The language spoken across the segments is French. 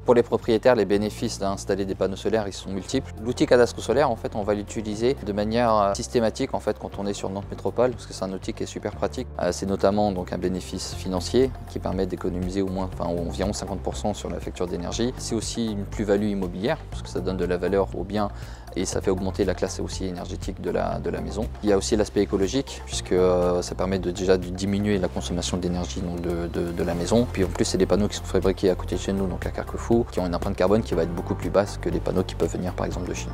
Pour les propriétaires, les bénéfices d'installer des panneaux solaires, ils sont multiples. L'outil cadastre solaire, en fait, on va l'utiliser de manière systématique en fait, quand on est sur Nantes Métropole, parce que c'est un outil qui est super pratique. C'est notamment donc, un bénéfice financier qui permet d'économiser environ 50% sur la facture d'énergie. C'est aussi une plus-value immobilière, parce que ça donne de la valeur au bien et ça fait augmenter la classe aussi énergétique de la maison. Il y a aussi l'aspect écologique, puisque ça permet déjà de diminuer la consommation d'énergie de la maison. Puis en plus, c'est des panneaux qui sont fabriqués à côté de chez nous, donc à Carquefou, qui ont une empreinte carbone qui va être beaucoup plus basse que les panneaux qui peuvent venir par exemple de Chine.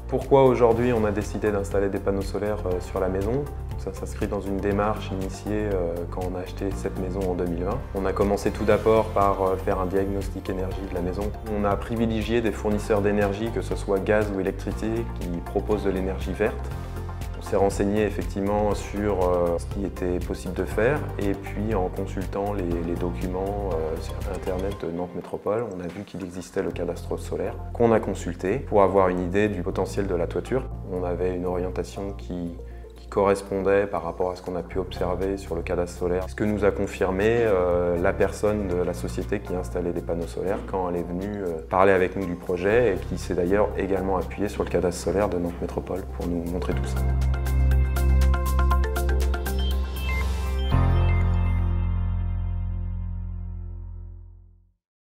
Pourquoi aujourd'hui on a décidé d'installer des panneaux solaires sur la maison? Ça s'inscrit dans une démarche initiée quand on a acheté cette maison en 2020. On a commencé tout d'abord par faire un diagnostic énergie de la maison. On a privilégié des fournisseurs d'énergie, que ce soit gaz ou électricité, qui proposent de l'énergie verte. On s'est renseigné effectivement sur ce qui était possible de faire et puis en consultant les documents sur internet de Nantes Métropole, on a vu qu'il existait le cadastre solaire qu'on a consulté pour avoir une idée du potentiel de la toiture. On avait une orientation qui correspondait par rapport à ce qu'on a pu observer sur le cadastre solaire. Ce que nous a confirmé la personne de la société qui installait des panneaux solaires quand elle est venue parler avec nous du projet et qui s'est d'ailleurs également appuyée sur le cadastre solaire de Nantes Métropole pour nous montrer tout ça.